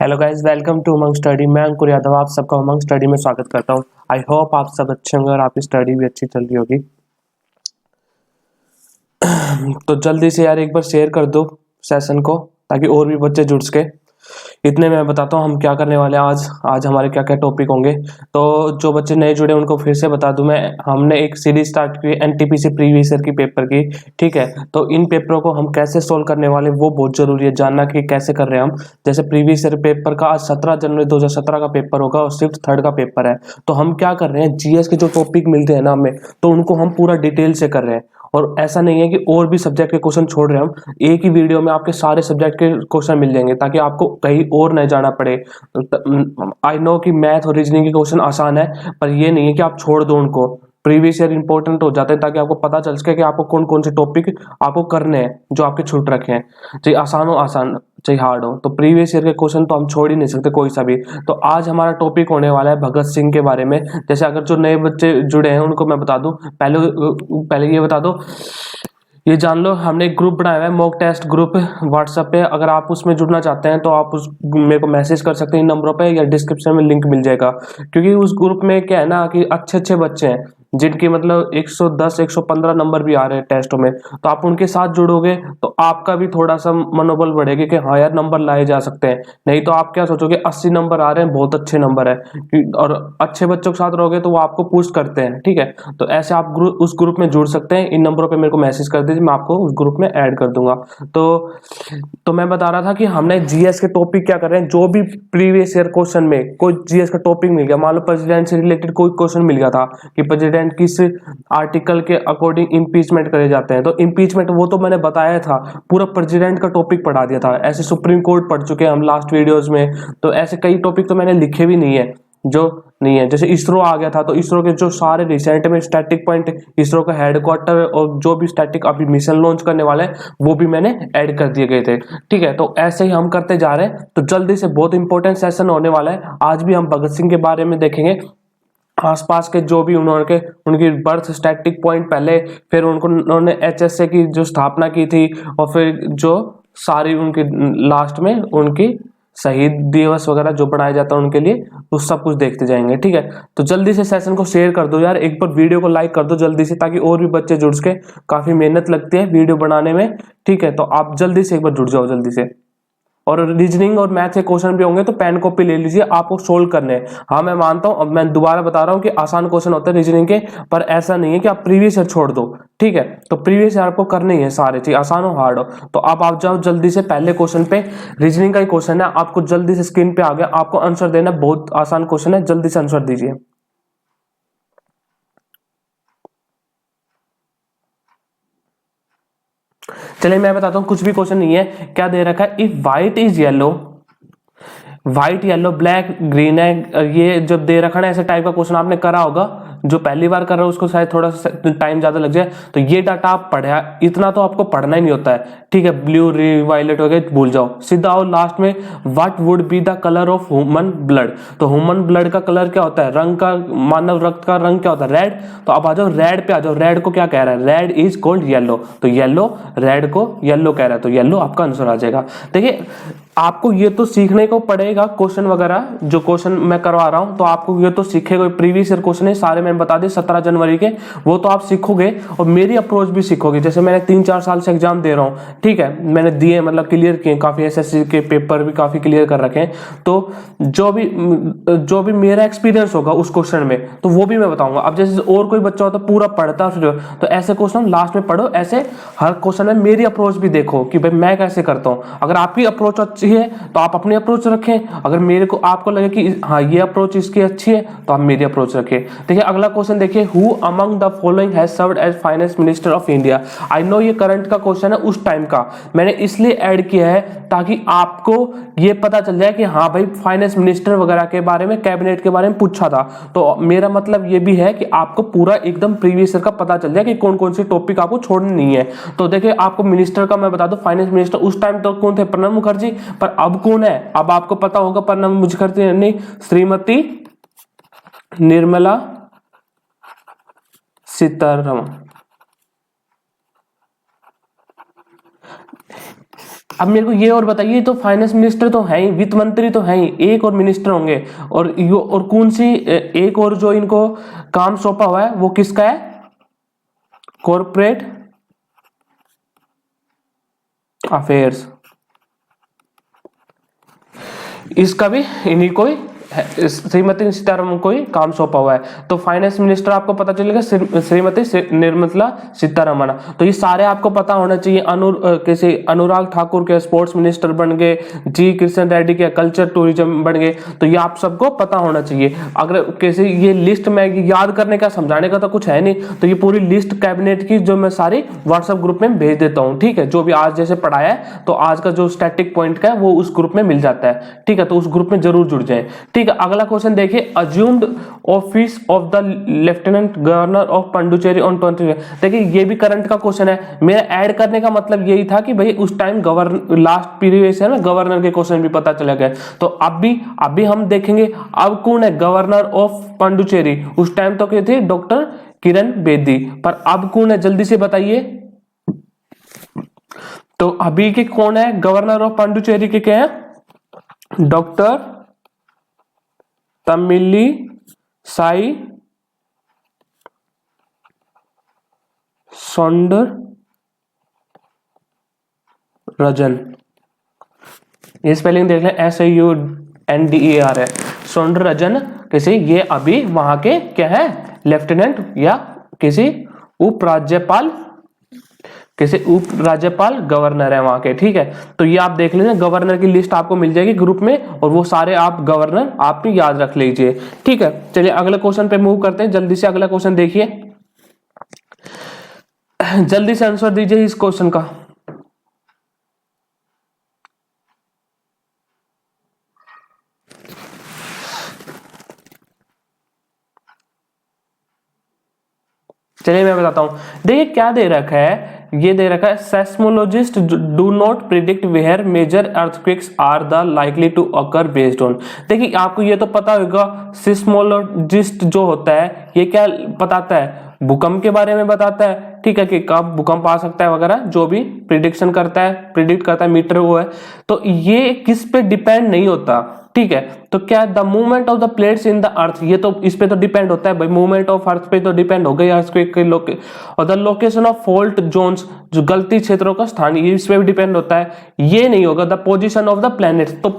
Hello guys, welcome to Umang study. मैं अंकुर यादव आप सबका उमंग स्टडी में स्वागत करता हूं। आई होप आप सब अच्छे होंगे और आपकी स्टडी भी अच्छी चल रही होगी। तो जल्दी से यार एक बार शेयर कर दो सेशन को, ताकि और भी बच्चे जुड़ सके। इतने में बताता हूँ हम क्या करने वाले हैं आज हमारे क्या क्या टॉपिक होंगे। तो जो बच्चे नए जुड़े उनको फिर से बता दूं मैं, हमने एक सीरीज स्टार्ट की एनटीपीसी प्रीवियस ईयर की पेपर की। ठीक है, तो इन पेपरों को हम कैसे सोल्व करने वाले वो बहुत जरूरी है जानना कि कैसे कर रहे हैं हम। जैसे प्रीवियस ईयर पेपर का आज 17 जनवरी 2017 का पेपर होगा और शिफ्ट थर्ड का पेपर है। तो हम क्या कर रहे हैं, जीएस के जो टॉपिक मिलते हैं ना हमें, तो उनको हम पूरा डिटेल से कर रहे हैं। और ऐसा नहीं है कि और भी सब्जेक्ट के क्वेश्चन छोड़ रहे हैं हम, एक ही वीडियो में आपके सारे सब्जेक्ट के क्वेश्चन मिल जाएंगे, ताकि आपको कहीं और नहीं जाना पड़े। आई नो कि मैथ और रीजनिंग के क्वेश्चन आसान है, पर ये नहीं है कि आप छोड़ दो उनको। प्रीवियस ईयर इंपॉर्टेंट हो जाते हैं, ताकि आपको पता चल सके कि आपको कौन कौन से टॉपिक आपको करने हैं जो आपके छूट रखे हैं, चाहे आसान हो चाहे हार्ड हो। तो प्रीवियस ईयर के क्वेश्चन तो हम छोड़ ही नहीं सकते कोई सा भी। तो आज हमारा टॉपिक होने वाला है भगत सिंह के बारे में। जैसे अगर जो नए बच्चे जुड़े हैं उनको मैं बता दूं, पहले ये बता दो, ये जान लो हमने एक ग्रुप बनाया हुआ है, मॉक टेस्ट ग्रुप व्हाट्सएप पे। अगर आप उसमें जुड़ना चाहते हैं तो आप उस मेरे को मैसेज कर सकते हैं इन नंबरों पे, या डिस्क्रिप्शन में लिंक मिल जाएगा। क्योंकि उस ग्रुप में क्या है ना कि अच्छे अच्छे बच्चे हैं जिनकी मतलब 110 115 नंबर भी आ रहे हैं टेस्टों में। तो आप उनके साथ जुड़ोगे तो आपका भी थोड़ा सा मनोबल बढ़ेगा कि हाँ यार नंबर लाए जा सकते हैं। नहीं तो आप क्या सोचोगे 80 नंबर आ रहे हैं बहुत अच्छे नंबर है, और अच्छे बच्चों के साथ रहोगे तो वो आपको पुश करते हैं। ठीक है, तो ऐसे आप उस ग्रुप में जुड़ सकते हैं। इन नंबरों पे मेरे को मैसेज कर दीजिए, मैं आपको उस ग्रुप में ऐड कर दूंगा। तो मैं बता रहा था कि हमने जीएस के टॉपिक क्या कर रहे हैं, जो भी प्रीवियस ईयर क्वेश्चन में कोई जीएस का टॉपिक मिल गया, मान लो प्रेसिडेंट से रिलेटेड कोई क्वेश्चन मिल गया था कि प्रेसिडेंट किस आर्टिकल के अकॉर्डिंग इम्पीचमेंट करे जाते हैं, तो इम्पीचमेंट वो तो मैंने बताया था, पूरा प्रेसिडेंट का टॉपिक पढ़ा दिया था। ऐसे सुप्रीम कोर्ट पढ़ चुके हैं हम लास्ट वीडियोस में। तो ऐसे कई टॉपिक तो मैंने लिखे भी नहीं है जो नहीं है। जैसे इसरो आ गया था, तो इसरो के जो सारे रिसेंट में स्टैटिक पॉइंट, इसरो का हेडक्वार्टर और जो भी स्टैटिक अभी मिशन लॉन्च करने वाले हैं वो भी मैंने ऐड कर दिए गए थे। ठीक है, तो ऐसे ही हम करते जा रहे हैं। तो जल्दी से बहुत इंपॉर्टेंट सेशन होने वाला है। आज भी हम भगत सिंह के बारे में देखेंगे, आसपास के जो भी उनकी बर्थ स्टैटिक पॉइंट पहले, फिर उन्होंने एचएसए की जो स्थापना की थी, और फिर जो सारी उनकी लास्ट में उनकी शहीद दिवस वगैरह जो बनाया जाता है उनके लिए, तो सब कुछ देखते जाएंगे। ठीक है, तो जल्दी से सेशन को शेयर कर दो यार, एक बार वीडियो को लाइक कर दो जल्दी से, ताकि और भी बच्चे जुड़ सके। काफी मेहनत लगती है वीडियो बनाने में। ठीक है, तो आप जल्दी से एक बार जुड़ जाओ जल्दी से। और रीजनिंग और मैथ के क्वेश्चन भी होंगे तो पेन कॉपी ले लीजिए, आपको सोल्व करने हैं। हाँ मैं मानता हूं, अब मैं दोबारा बता रहा हूं कि आसान क्वेश्चन होते हैं रीजनिंग के, पर ऐसा नहीं है कि आप प्रीवियस ईयर छोड़ दो। ठीक है, तो प्रीवियस ईयर आपको करने ही है सारे चीज, आसान हो हार्ड हो। तो आप जाओ जल्दी से पहले क्वेश्चन पे। रीजनिंग का ही क्वेश्चन है, आपको जल्दी से स्क्रीन पे आ गया, आपको आंसर देना, बहुत आसान क्वेश्चन है, जल्दी से आंसर दीजिए। चलिए मैं बताता हूं, कुछ भी क्वेश्चन नहीं है। क्या दे रखा है, if white is yellow, white yellow black green है, ये जब दे रखा है ऐसे टाइप का क्वेश्चन आपने करा होगा। जो पहली बार कर रहा है उसको शायद थोड़ा सा टाइम ज्यादा लग जाए। तो ये डाटा आप पढ़ा, इतना तो आपको पढ़ना ही नहीं होता है। ठीक है, ब्लू वायलेट हो गए भूल जाओ, सीधा आओ लास्ट में, what would be the colour of human blood. तो ह्यूमन ब्लड का कलर क्या होता है, रंग का, मानव रक्त का रंग क्या होता है, रेड। तो अब आ जाओ रेड पे, आ जाओ रेड को क्या कह रहा है, रेड इज कॉल्ड येलो। तो येलो, रेड को येलो कह रहा है, तो येलो आपका आंसर आ जाएगा। देखिए आपको ये तो सीखने को पड़ेगा क्वेश्चन वगैरह, जो क्वेश्चन मैं करवा रहा हूं तो आपको ये तो सीखेगा। प्रीवियस ईयर क्वेश्चन है सारे, मैंने बता दिए 17 जनवरी के, वो तो आप सीखोगे और मेरी अप्रोच भी सीखोगे। जैसे मैंने 3-4 साल से एग्जाम दे रहा हूं, ठीक है, मैंने दिए मतलब क्लियर किए, काफी एसएससी के पेपर भी काफी क्लियर कर रखे हैं। तो जो भी मेरा एक्सपीरियंस होगा उस क्वेश्चन में, तो वो भी मैं बताऊंगा। अब जैसे और कोई बच्चा होता पूरा पढ़ता फिर, तो ऐसे क्वेश्चन लास्ट में पढ़ो। ऐसे हर क्वेश्चन में मेरी अप्रोच भी देखो कि भाई मैं कैसे करता हूं। अगर आपकी अप्रोच अच्छी है तो आप अपनी अप्रोच रखें, अगर मेरे को आपको लगे कि हाँ ये अप्रोच इसकी अच्छी है तो आप मेरी अप्रोच रखें। देखिए अगला क्वेश्चन देखिए, who among the following has served as finance minister of India. I know ये करंट का क्वेश्चन है, उस टाइम का मैंने इसलिए ऐड किया है ताकि आपको ये पता चल जाए कि हाँ भाई फाइनेंस मिनिस्टर वगैरह के बारे में, कैबिनेट के बारे में पूछा था। तो मेरा मतलब ये भी है कि आपको पूरा एकदम प्रीवियस ईयर का पता चल जाए कि कौन कौन सी टॉपिक आपको छोड़नी नहीं है। तो देखिए आपको मिनिस्टर का मैं बता दूं, फाइनेंस मिनिस्टर उस टाइम तो कौन थे, प्रणब मुखर्जी, पर अब कौन है, अब आपको पता होगा। प्रणब मुखर्जी नहीं, श्रीमती निर्मला सीतारमण। अब मेरे को ये और बताइए, तो फाइनेंस मिनिस्टर तो है ही, वित्त मंत्री तो है ही, एक और मिनिस्टर होंगे, और कौन सी एक और जो इनको काम सौंपा हुआ है वो किसका है? Corporate affairs. इसका भी इन्हीं को ही श्रीमती सीतारमण को ही काम सौंपा हुआ है। तो फाइनेंस मिनिस्टर आपको पता चलेगा श्रीमती निर्मला सीतारमण। तो ये सारे आपको पता होना चाहिए। कैसे अनुराग ठाकुर के स्पोर्ट्स मिनिस्टर बन गए, जी किशन रेड्डी के कल्चर टूरिज्म बन गए। तो ये आप सबको पता होना चाहिए। अगर कैसे ये लिस्ट में याद करने का समझाने का तो कुछ है नहीं, तो ये पूरी लिस्ट कैबिनेट की जो मैं सारी व्हाट्सएप ग्रुप में भेज देता हूँ, ठीक है। जो भी आज जैसे पढ़ाया है, तो आज का जो स्टैटिक पॉइंट का है वो उस ग्रुप में मिल जाता है, ठीक है। तो उस ग्रुप में जरूर जुड़ जाए, ठीक है। अगला क्वेश्चन देखिए, assumed office of the lieutenant governor of Pondicherry on 20। देखिए ये भी करंट का क्वेश्चन है। मेरा ऐड करने का मतलब यही था कि भाई उस टाइम गवर्नर लास्ट पीरियड से ना गवर्नर के क्वेश्चन भी पता चले गए। तो अभी हम देखेंगे अब कौन है गवर्नर ऑफ पांडुचेरी। उस टाइम तो क्या थे? डॉक्टर किरण बेदी। पर अब कौन है, जल्दी से बताइए। तो अभी के कौन है गवर्नर ऑफ पांडुचेरी के? क्या है? डॉक्टर तमिली साई सौंदर रजन। ये स्पेलिंग देख लें, SAUNDER है, सौंदर रजन। किसी ये अभी वहां के क्या है? लेफ्टिनेंट या किसी उपराज्यपाल, किसी उप राज्यपाल गवर्नर है वहां के, ठीक है। तो ये आप देख लीजिए, गवर्नर की लिस्ट आपको मिल जाएगी ग्रुप में, और वो सारे आप गवर्नर आप भी याद रख लीजिए, ठीक है। चलिए अगले क्वेश्चन पे मूव करते हैं। जल्दी से अगला क्वेश्चन देखिए, जल्दी से आंसर दीजिए इस क्वेश्चन का। चलिए मैं बताता हूं। देखिए क्या दे रखा है, ये दे रखा है seismologist do not predict where major earthquakes are the likely to occur based on. देखिए आपको ये तो पता होगा, सिस्मोलॉजिस्ट जो होता है ये क्या बताता है? भूकंप के बारे में बताता है, ठीक है, कि कब भूकंप आ सकता है वगैरह, जो भी प्रिडिक्शन करता है, प्रिडिक्ट करता है, मीटर वो है। तो ये किस पे डिपेंड नहीं होता, ठीक है। तो क्या the movement of the plates in the earth, ये तो इस पे तो डिपेंड होता है भाई, मूवमेंट ऑफ अर्थ पे तो डिपेंड हो गई अर्थक्वेक के और the location of fault zones, जो गलती क्षेत्रों का स्थान, ये इस पे भी डिपेंड होता है। ये नहीं होगा the position of the planets, तो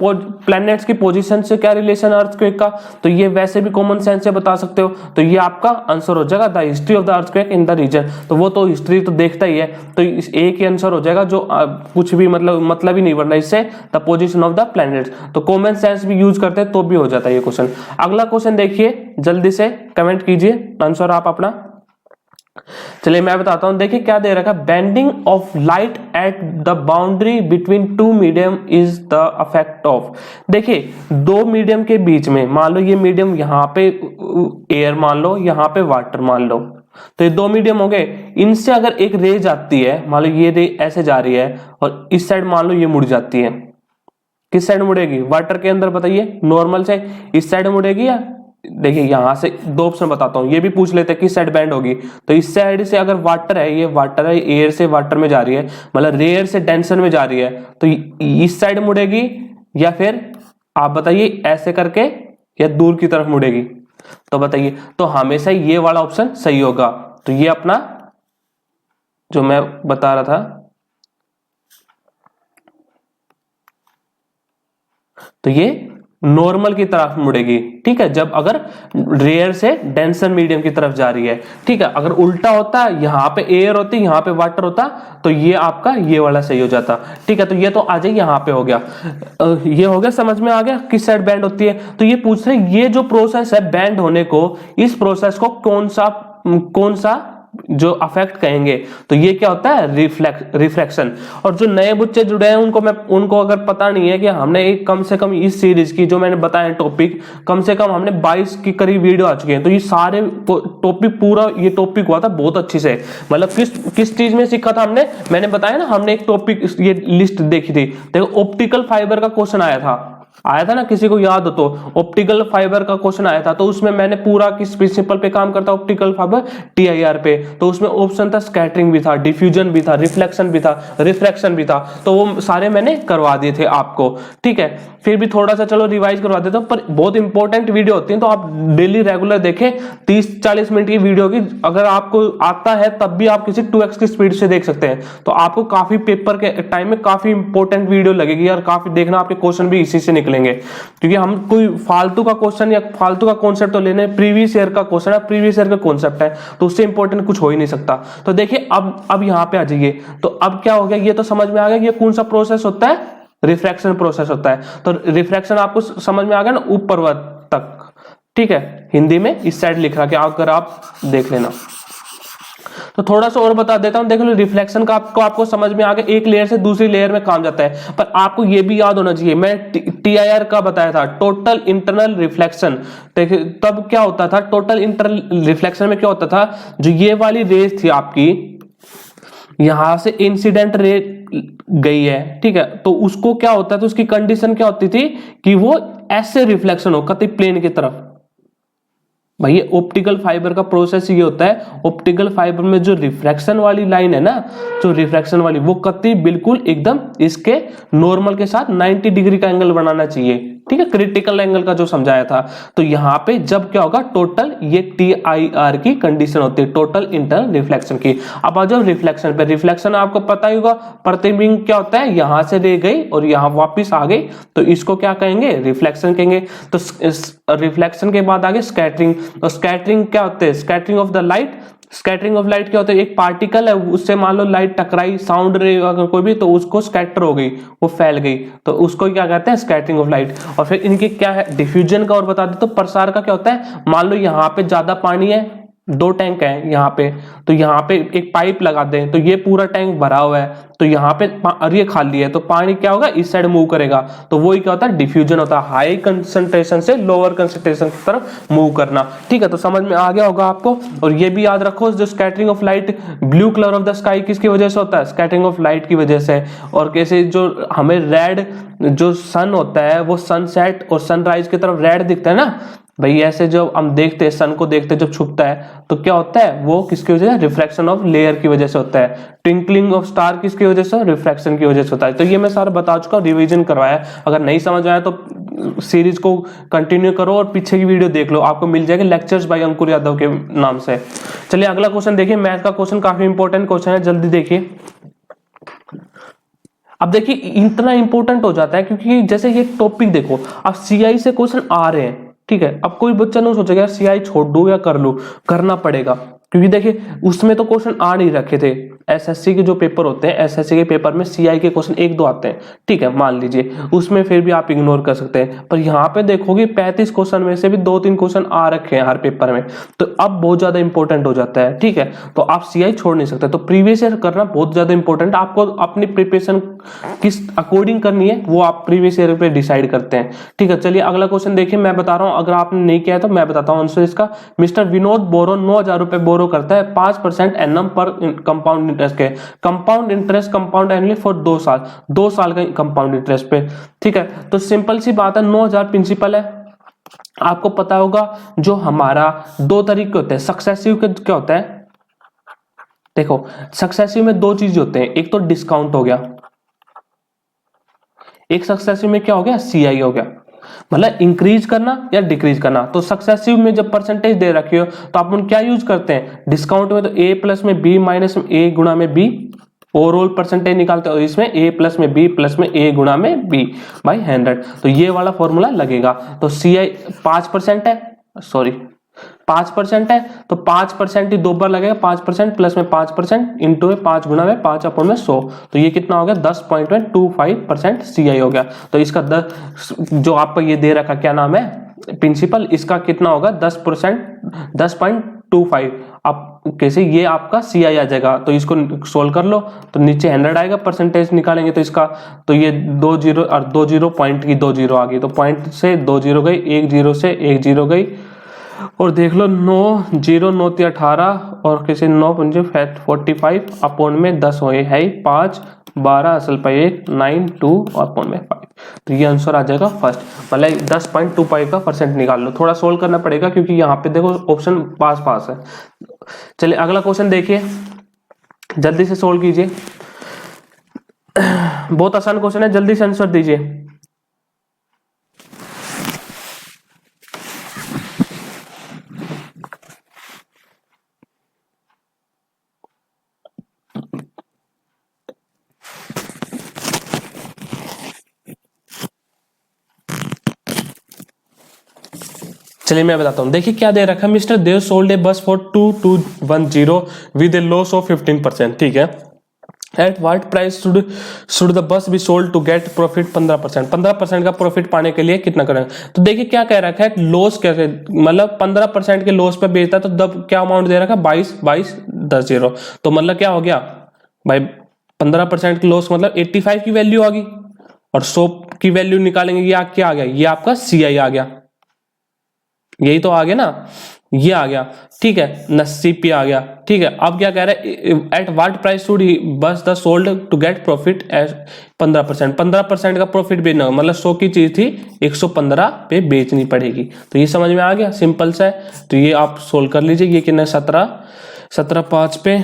प्लैनेट्स की पोजीशन से क्या रिलेशन अर्थक्वेक का, तो ये वैसे भी कॉमन सेंस से बता सकते हो। तो ये आपका आंसर हो जाएगा the history of the earthquake in the region. तो वो तो हिस्ट्री तो देखता ही है, तो एक ही आंसर हो जाएगा, जो कुछ भी मतलब ही नहीं बनना इससे, the position of the planets. तो कॉमन सेंस भी यूज करते हैं तो भी हो जाता है ये क्वेश्चन। अगला क्वेश्चन देखिए, जल्दी से कमेंट कीजिए आंसर आप अपना। चलिए मैं बताता हूं। देखिए क्या दे रखा है, bending of light at the boundary between two medium is the effect of. देखिए दो मीडियम के बीच में, मान लो ये मीडियम यहाँ पे एयर मान लो, यहाँ पे वाटर मान लो, तो ये दो मीडियम हो गए। इनसे अगर एक रे जाती है, मान लो ये रे ऐसे जा रही है और इस साइड मान लो ये मुड़ जाती है, किस साइड मुड़ेगी? वाटर के अंदर बताइए, नॉर्मल से इस साइड मुड़ेगी या, देखिए यहां से दो ऑप्शन बताता हूं, ये भी पूछ लेते हैं किस साइड बैंड होगी। तो इस साइड से अगर वाटर है, ये वाटर है, एयर से वाटर में जा रही है, मतलब रेयर से डेंसर में जा रही है, तो इस साइड मुड़ेगी या फिर आप बताइए ऐसे करके, या दूर की तरफ मुड़ेगी? तो बताइए, तो हमेशा ये वाला ऑप्शन सही होगा। तो ये अपना जो मैं बता रहा था, तो ये नॉर्मल की तरफ मुड़ेगी, ठीक है, जब अगर रेयर से डेंसर मीडियम की तरफ जा रही है, ठीक है। अगर उल्टा होता, यहाँ पे एयर होती, यहाँ पे वाटर होता, तो ये आपका ये वाला सही हो जाता, ठीक है। तो ये तो आ जाए, यहाँ पे हो गया, ये हो गया, समझ में आ गया किस साइड बैंड होती है। तो ये पूछ रहे ये जो प्रोसेस है बैंड होने को, इस प्रोसेस को कौन सा जो अफेक्ट कहेंगे? तो ये क्या होता है? रिफ्लेक्शन। और जो नए बच्चे जुड़े हैं उनको अगर पता नहीं है कि हमने एक कम से कम इस सीरीज की जो मैंने बताया टॉपिक, कम से कम हमने 22 की करीब वीडियो आ चुके हैं। तो ये सारे टॉपिक, पूरा ये टॉपिक हुआ था बहुत अच्छे से, मतलब किस चीज में सीखा था मैंने बताया ना, हमने एक टॉपिक ये लिस्ट देखी थी। देखो ऑप्टिकल फाइबर का क्वेश्चन आया था, आया था ना, किसी को याद हो तो ऑप्टिकल फाइबर का क्वेश्चन आया था, तो उसमें मैंने पूरा किस प्रिंसिपल पे काम करता है, ऑप्टिकल फाइबर TIR पे। तो उसमें ऑप्शन था स्कैटरिंग भी था, डिफ्यूजन भी था, रिफ्लेक्शन भी था, रिफ्रैक्शन भी था, तो वो सारे मैंने करवा दिए थे आपको, ठीक है। फिर भी थोड़ा सा चलो रिवाइज करवा देता हूं, पर बहुत इंपॉर्टेंट वीडियो होती है, तो आप डेली रेगुलर देखें। 30-40 मिनट की वीडियो की, अगर आपको आता है तब भी आप किसी 2x की स्पीड से देख सकते हैं, तो आपको काफी पेपर के टाइम में काफी इंपॉर्टेंट वीडियो लगेगी, और काफी देखना, आपके क्वेश्चन भी इसी से निकलेंगे। क्योंकि हम कोई फालतू का क्वेश्चन या फालतू का कॉन्सेप्ट तो लेने, प्रीवियस ईयर का क्वेश्चन है, प्रीवियस ईयर का कॉन्सेप्ट है, तो उससे इंपॉर्टेंट कुछ हो ही नहीं सकता। तो देखिए अब यहाँ पे आ जाइए, तो अब क्या हो गया, ये तो समझ में आ गया, ये कौन सा प्रोसेस होता है, रिफ्रैक्शन प्रोसेस होता है। तो रिफ्रैक्शन आपको समझ में आ गया ना, ऊपर तक, ठीक है। हिंदी में इस साइड लिख रहा है, अगर आप देख लेना। तो थोड़ा सा और बता देता हूं, देख लो, रिफ्लेक्शन का आपको समझ में आ गया, एक लेयर से दूसरी लेयर में काम जाता है। पर आपको ये भी याद होना चाहिए, मैं TIR का बताया था, टोटल इंटरनल रिफ्लेक्शन। देखिए तब क्या होता था, टोटल इंटरनल रिफ्लेक्शन में क्या होता था, जो ये वाली रेज थी आपकी, यहां से इंसिडेंट रे गई है, ठीक है, तो उसको क्या होता है, तो उसकी कंडीशन क्या होती थी कि वो ऐसे रिफ्लेक्शन हो, कति प्लेन की तरफ। भाई ऑप्टिकल फाइबर का प्रोसेस ये होता है, ऑप्टिकल फाइबर में जो रिफ्रैक्शन वाली लाइन है ना, जो रिफ्रैक्शन वाली, वो कति बिल्कुल एकदम इसके नॉर्मल के साथ 90 डिग्री का एंगल बनाना चाहिए, ठीक है, क्रिटिकल एंगल का जो समझाया था। तो यहां पे जब क्या होगा, टोटल ये TIR की कंडीशन होती है, टोटल इंटरनल रिफ्लेक्शन की। अब आ जाओ रिफ्लेक्शन पे। रिफ्लेक्शन आपको पता ही होगा, प्रतिबिंब क्या होता है, यहां से रे गई और यहां वापिस आ गई, तो इसको क्या कहेंगे, रिफ्लेक्शन कहेंगे। तो रिफ्लेक्शन के बाद आगे स्कैटरिंग। तो स्कैटरिंग क्या होते हैं, scattering of the light. Scattering of light क्या होता है, एक पार्टिकल है, उससे मान लो लाइट टकराई, साउंड रे अगर कोई भी, तो उसको स्कैटर हो गई, वो फैल गई, तो उसको क्या कहते हैं, स्कैटरिंग ऑफ लाइट। और फिर इनके क्या है, डिफ्यूजन का और बता दे, तो प्रसार का क्या होता है, मान लो यहाँ पे ज्यादा पानी है, 2 टैंक है यहाँ पे, तो यहाँ पे एक पाइप लगा दें, तो ये पूरा टैंक भरा हुआ है, तो यहाँ पे और ये खाली है, तो पानी क्या होगा, इस साइड मूव करेगा, तो वही क्या होता है, डिफ्यूजन होता है, हाई कंसंट्रेशन से लोअर कंसंट्रेशन की तरफ मूव करना, ठीक है। तो समझ में आ गया होगा आपको। और ये भी याद रखो, जो scattering of light, blue colour of the sky किसकी वजह से होता है, स्कैटरिंग ऑफ लाइट की वजह से। और कैसे जो हमें रेड, जो सन होता है, वो सनसेट और सनराइज की तरफ रेड दिखता है ना भाई, ऐसे जब हम देखते हैं, सन को देखते हैं जब छुपता है, तो क्या होता है, वो किसकी वजह से, रिफ्रैक्शन ऑफ लेयर की वजह से होता है। ट्विंकलिंग ऑफ स्टार किसकी वजह से, रिफ्रैक्शन की वजह से होता है। तो ये मैं सारा बता चुका हूं, रिवीजन करवाया। अगर नहीं समझ आया तो सीरीज को कंटिन्यू करो और पीछे की वीडियो देख लो, आपको मिल जाएगा, लेक्चर्स बाय अंकुर यादव के नाम से। चलिए अगला क्वेश्चन देखिए, मैथ का क्वेश्चन काफी इंपॉर्टेंट क्वेश्चन है, जल्दी देखिए। अब देखिए इतना इंपॉर्टेंट हो जाता है, क्योंकि जैसे ये टॉपिक देखो, अब CI से क्वेश्चन आ रहे हैं, ठीक है। अब कोई बच्चा नहीं सोचेगा CI छोड़ दूं या कर लूं, करना पड़ेगा, क्योंकि देखिए उसमें तो क्वेश्चन आ नहीं रखे थे। SSC के जो पेपर होते हैं, SSC के पेपर में CI के क्वेश्चन 1-2 आते हैं, ठीक है, मान लीजिए, उसमें फिर भी आप इग्नोर कर सकते हैं। पर यहाँ पे देखोगे 35 क्वेश्चन में से भी 2-3 क्वेश्चन आ रखे हैं हर पेपर में, तो अब बहुत ज्यादा इंपॉर्टेंट हो जाता है, ठीक है। तो आप CI छोड़ नहीं सकते, तो प्रीवियस ईयर करना बहुत ज्यादा इंपॉर्टेंट। आपको अपनी प्रिपरेशन किस अकॉर्डिंग करनी है, वो आप प्रीवियस ईयर पे डिसाइड करते हैं, ठीक है। चलिए अगला क्वेश्चन देखिए, मैं बता रहा हूं, अगर आपने नहीं किया है तो मैं बताता हूं आंसर इसका। मिस्टर विनोद बोरो 9,000 रुपए बोरो करता है 5% एनम पर कंपाउंड इंटरेस्ट के। Compound interest compound annually for 2 साल, 2 साल का कंपाउंड इंटरेस्ट पे, ठीक है। तो सिंपल सी बात है, 9,000 प्रिंसिपल है, आपको पता होगा। जो हमारा 2 तरीके होते हैं, सक्सेसिव के क्या होता है, देखो सक्सेसिव में 2 चीज होते हैं, एक तो डिस्काउंट हो गया, एक सक्सेसिव में क्या हो गया, CI हो गया, मतलब इंक्रीज करना या डिक्रीज करना। तो सक्सेसिव में जब परसेंटेज दे रखी हो, तो आप क्या यूज करते हैं, डिस्काउंट में तो A प्लस में B माइनस में A गुणा में B, ओवरऑल परसेंटेज निकालते हो, इसमें A प्लस में B प्लस में A गुणा में B बाई 100, तो ये वाला फॉर्मूला लगेगा। तो CI 5% है, सॉरी 5% है, तो 5% ही 2 बार लगेगा, 5% प्लस में 5% इंटू 5 गुणा में 5 अपॉन में 100, तो ये कितना हो गया, 10.25% CI हो गया। तो इसका 10 जो आपको ये दे रखा क्या नाम है, प्रिंसिपल, इसका कितना होगा, 10.25। अब कैसे, ये आपका CI आ जाएगा, तो इसको सोल्व कर लो, तो नीचे 100 आएगा, परसेंटेज निकालेंगे तो इसका, तो ये 2 जीरो और 2 जीरो, पॉइंट की 2 जीरो आ गई, तो पॉइंट से 2 जीरो गई, 1 जीरो से 1 जीरो गई, और देख लो 9 0 9 18 और किसी 9 पंजे 45 अपॉन में 10 हुए है 5 12 असल पे 1 9 2 अपॉन में 5। तो ये आंसर आ जाएगा फर्स्ट, मतलब 10.25 का परसेंट निकाल लो। थोड़ा सोल्व करना पड़ेगा क्योंकि यहाँ पे देखो ऑप्शन पास पास है। चलिए अगला क्वेश्चन देखिए, जल्दी से सोल्व कीजिए। बहुत आसान क्वेश्चन है, जल्दी से आंसर दीजिए। चलिए मैं बताता हूँ, देखिए क्या दे रखा है, mister Dev sold a bus for 2210 with a loss of 15%, ठीक है। At what price should the bus be sold to get profit 15%, 15% का प्रॉफिट पाने के लिए कितना करें। तो देखिए क्या कह रखा है, लॉस कैसे, मतलब 15% के लॉस पे बेचता है तो तब क्या अमाउंट दे रखा है, 22,22,10। तो मतलब क्या हो गया भाई, 15% की लॉस मतलब 85 की वैल्यू आ गई, और 100 की वैल्यू निकालेंगे, ये क्या आ गया, ये आपका CI आ गया, यही तो आ गया ना, ये आ गया, ठीक है, 90p आ गया, ठीक है। अब क्या कह रहा है, at what price should bus the sold to get profit as 15%, 15% का प्रॉफिट बेचना, मतलब 100 की चीज थी 115 पे बेचनी पड़ेगी। तो ये समझ में आ गया, सिंपल सा है। तो ये आप सोल्व कर लीजिए, ये कितना 17 5 पे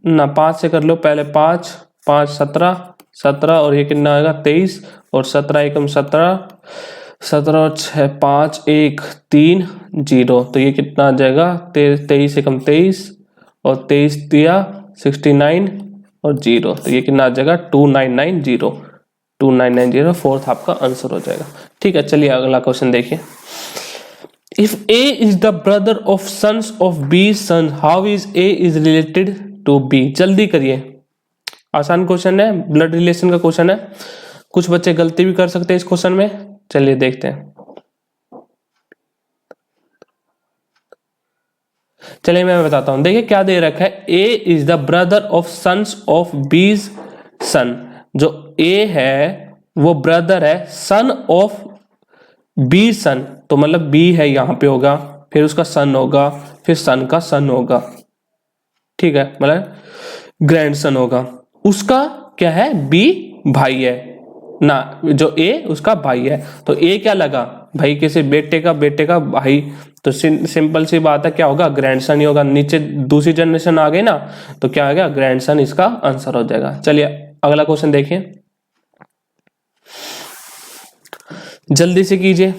ना, 5 से कर लो पहले, 5 5 17 और ये कितना आएगा 23, और 17 एकम 17 और 6 5 1 3 0, तो ये कितना आ जाएगा 23 एकम 23 और 23 दिया 69 और 0, तो ये कितना आ जाएगा 2990 फोर्थ आपका आंसर हो जाएगा, ठीक है। चलिए अगला क्वेश्चन देखिए, if A is the brother of sons of B son, how is A is related to B। जल्दी करिए, आसान क्वेश्चन है, ब्लड रिलेशन का क्वेश्चन है, कुछ बच्चे गलती भी कर सकते हैं इस क्वेश्चन में। चलिए देखते हैं, चलिए मैं बताता हूं, देखिए क्या दे रखा है, A is the brother of sons of B's son. जो A है वो ब्रदर है सन ऑफ बी सन, तो मतलब B है यहां पे होगा, फिर उसका सन होगा, फिर सन का सन होगा, ठीक है, मतलब ग्रैंड सन होगा। उसका क्या है, B भाई है ना, जो A उसका भाई है, तो A क्या लगा भाई, किसी बेटे का भाई, तो सिंपल सी बात है, क्या होगा ग्रैंडसन ही होगा। नीचे दूसरी जनरेशन आ गई ना, तो क्या आ गया ग्रैंडसन, इसका आंसर हो जाएगा। चलिए अगला क्वेश्चन देखिए, जल्दी से कीजिए।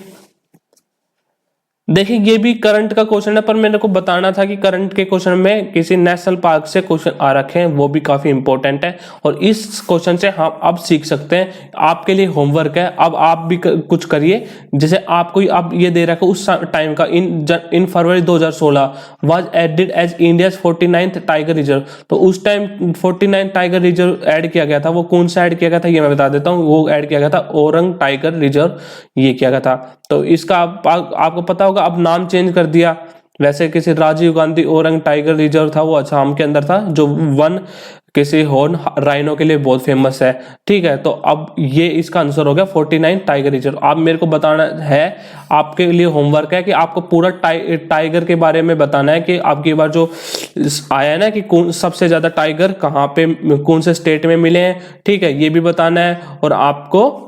देखिए ये भी करंट का क्वेश्चन है, पर मेरे को बताना था कि करंट के क्वेश्चन में किसी नेशनल पार्क से क्वेश्चन आ रखे हैं, वो भी काफी इंपॉर्टेंट है, और इस क्वेश्चन से हम अब सीख सकते हैं। आपके लिए होमवर्क है, अब आप भी कुछ करिए। जैसे आपको अब ये दे रखा है उस टाइम का, in February 2016 was added as India 49th tiger reserve. तो उस टाइम 49 टाइगर रिजर्व ऐड किया गया था, वो कौन सा ऐड किया गया था ये मैं बता देता हूँ। वो ऐड किया गया था औरंग टाइगर रिजर्व, ये किया गया था। तो इसका आपको पता होगा, अब नाम चेंज कर दिया। वैसे किसी राजीव गांधी औरंग टाइगर रिजर्व था, वो असम के अंदर था, जो वन किसी हॉर्न राइनो के लिए बहुत फेमस है, ठीक है। तो अब ये इसका आंसर हो गया 49 टाइगर रिजर्व। आप मेरे को बताना है, आपके लिए होमवर्क है कि आपको पूरा टाइगर के बारे में बताना है, कि आपकी बार जो आया है ना कि कौन सबसे ज्यादा टाइगर कहाँ पे, कौन से स्टेट में मिले हैं, ठीक है, ये भी बताना है। और आपको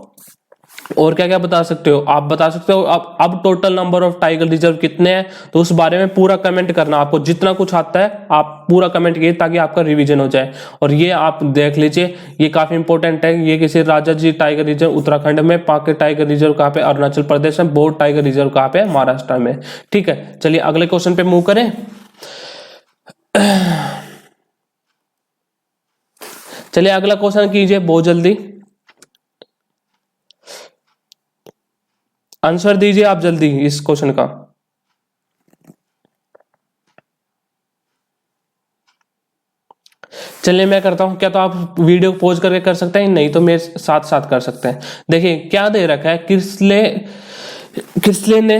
और क्या क्या बता सकते हो, आप बता सकते हो अब total number of tiger reserve कितने हैं, तो उस बारे में पूरा कमेंट करना। आपको जितना कुछ आता है आप पूरा कमेंट कीजिए, ताकि आपका रिवीजन हो जाए। और ये आप देख लीजिए, ये काफी इंपॉर्टेंट है। ये किसी राजा जी टाइगर रिजर्व उत्तराखंड में, पाके टाइगर रिजर्व कहाँ पे, अरुणाचल प्रदेश में, बोर्ड टाइगर रिजर्व कहाँ पे, महाराष्ट्र में, ठीक है। चलिए अगले क्वेश्चन पे मूव करें। चलिए अगला क्वेश्चन कीजिए बहुत जल्दी, आंसर दीजिए आप जल्दी इस क्वेश्चन का। चलिए मैं करता हूं, क्या तो आप वीडियो पॉज करके कर सकते हैं, नहीं तो मेरे साथ साथ कर सकते हैं। देखिए क्या दे रखा है, किसले ने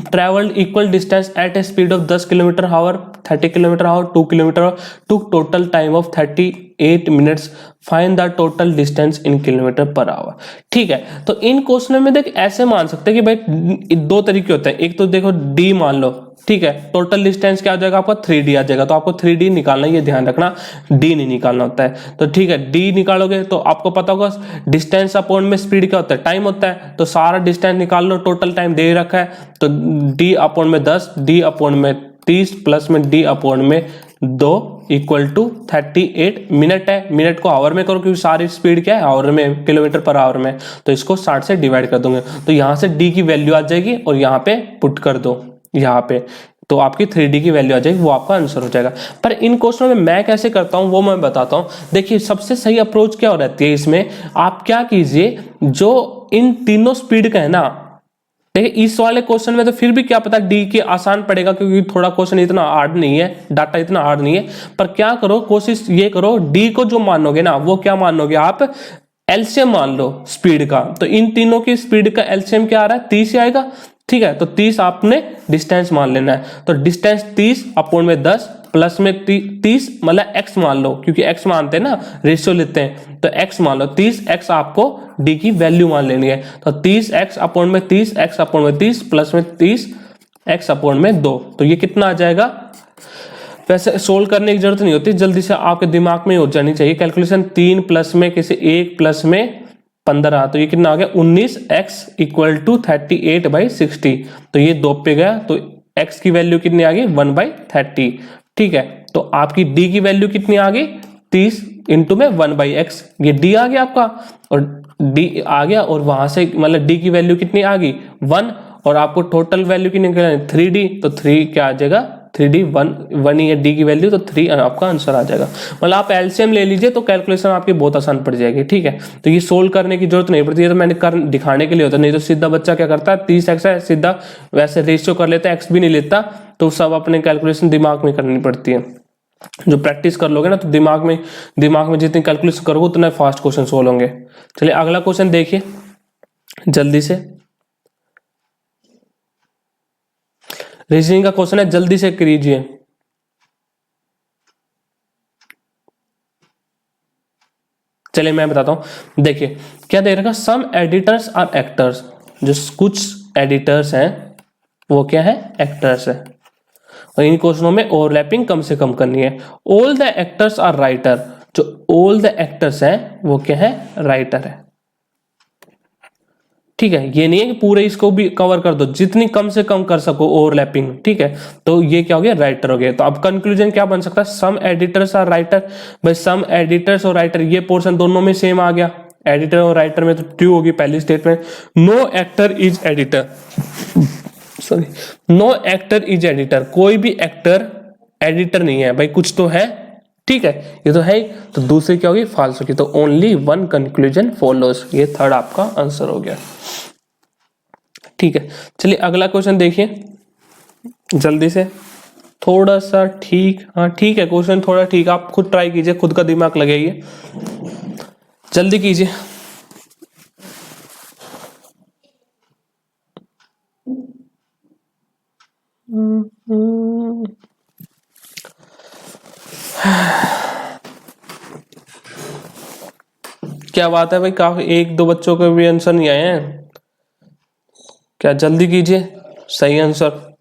travelled equal distance at a speed of 10 kilometre hour, 30 kilometre hour, 2 kilometre, took total time of 38 minutes, find the total distance in kilometre per hour, ठीक है। तो इन क्वेश्चन में देख ऐसे मान सकते हैं कि भाई दो तरीके होते हैं। एक तो देखो डी मान लो, ठीक है, टोटल डिस्टेंस क्या हो जाएगा आपका 3d आ जाएगा। तो आपको 3d निकालना है, ये ध्यान रखना, d नहीं निकालना होता है। तो ठीक है, d निकालोगे तो आपको पता होगा डिस्टेंस अपॉन में स्पीड क्या होता है, टाइम होता है। तो सारा डिस्टेंस निकाल लो, टोटल टाइम दे रखा है, तो d अपॉन में 10, d अपॉन में 30 प्लस में d अपॉन में 2 इक्वल टू 38 मिनट है। मिनट को आवर में करो क्योंकि सारी स्पीड क्या है आवर में, किलोमीटर पर आवर में, तो इसको 60 से डिवाइड कर दूंगे। तो यहाँ से d की वैल्यू आ जाएगी और यहाँ पे पुट कर दो यहाँ पे, तो आपकी 3d की वैल्यू आ जाएगी, वो आपका आंसर हो जाएगा। पर इन क्वेश्चनों में मैं कैसे करता हूँ वो मैं बताता हूँ। देखिए सबसे सही अप्रोच क्या हो रहती है इसमें, आप क्या कीजिए, जो इन तीनों स्पीड का है ना, देखिए इस वाले क्वेश्चन में तो फिर भी क्या पता डी के आसान पड़ेगा क्योंकि थोड़ा क्वेश्चन इतना हार्ड नहीं है, डाटा इतना हार्ड नहीं है। पर क्या करो, कोशिश ये करो, डी को जो मानोगे ना वो क्या मानोगे आप, एलसीएम मान लो स्पीड का। तो इन तीनों की स्पीड का एलसीएम क्या आ रहा है, 30 आएगा। ठीक है, तो 30 आपने डिस्टेंस मान लेना है। तो डिस्टेंस 30 अपॉन में 10 प्लस में 30 मतलब x मान लो, क्योंकि x मानते हैं ना, रेशियो लेते हैं, तो x मान लो 30x आपको d की वैल्यू मान लेनी है। तो 30x अपॉन में 30 x अपॉन में 30 प्लस में 30 x अपॉन में 2, तो ये कितना आ जाएगा। वैसे सोल्व करने की जरूरत नहीं होती, जल्दी से आपके दिमाग में हो जानी चाहिए कैलकुलेशन। 3 प्लस में किसी 1 प्लस में 15, तो ये कितना आ गया 19x इक्वल टू 38/60। तो ये 2 पे गया, तो x की वैल्यू कितनी आ गई 1/30। ठीक है, तो आपकी d की वैल्यू कितनी आ गई 30 इंटू में 1/x, ये d आ गया आपका, और d आ गया, और वहां से मतलब d की वैल्यू कितनी आ गई 1, और आपको टोटल वैल्यू कितनी निकलनी 3d, तो 3 क्या आ जाएगा 3d 1 ही है d की वैल्यू, तो 3 आपका आंसर आ जाएगा। मतलब आप एलसीएम ले लीजिए तो कैलकुलेशन आपकी बहुत आसान पड़ जाएगी। ठीक है, तो ये सोल्व करने की जरूरत नहीं पड़ती है, तो मैंने कर दिखाने के लिए होता, नहीं तो सीधा बच्चा क्या करता है 30x है सीधा वैसे रेशियो कर लेता है, x भी नहीं लेता, तो सब अपने कैलकुलेशन दिमाग में करनी पड़ती है। जो प्रैक्टिस कर लोगे ना तो दिमाग में जितनी कैलकुलेशन करोगे उतना फास्ट क्वेश्चन सोल्व होंगे। चलिए अगला क्वेश्चन देखिए जल्दी से, रीजनिंग का क्वेश्चन है, जल्दी से कीजिए। चलिए मैं बताता हूं, देखिए क्या दे रखा, सम एडिटर्स आर एक्टर्स, जो कुछ एडिटर्स हैं वो क्या है एक्टर्स है, और इन क्वेश्चनों में ओवरलैपिंग कम से कम करनी है। All the actors are writer, जो ऑल द एक्टर्स हैं वो क्या है राइटर है। ठीक है, ये नहीं है कि पूरे इसको भी कवर कर दो, जितनी कम से कम कर सको ओवरलैपिंग। ठीक है, तो ये क्या हो गया राइटर हो गया। तो अब कंक्लूजन क्या बन सकता है, सम एडिटर्स आर राइटर। भाई सम एडिटर्स और राइटर, ये पोर्शन दोनों में सेम आ गया, एडिटर और राइटर में तो ट्रू होगी पहली statement. No actor is editor, sorry no actor is editor, कोई भी एक्टर एडिटर नहीं है भाई, कुछ तो है। ठीक है, ये तो है, तो दूसरी क्या होगी फॉल्स होगी। तो ओनली वन कंक्लूजन फॉलोज, ये थर्ड आपका आंसर हो गया। ठीक है, चलिए अगला क्वेश्चन देखिए जल्दी से, थोड़ा सा ठीक, हाँ ठीक है क्वेश्चन थोड़ा ठीक, आप खुद ट्राई कीजिए, खुद का दिमाग लगाइए, जल्दी कीजिए। क्या बात है भाई, काफी एक दो बच्चों के भी आंसर नहीं आए हैं क्या, जल्दी कीजिए सही आंसर।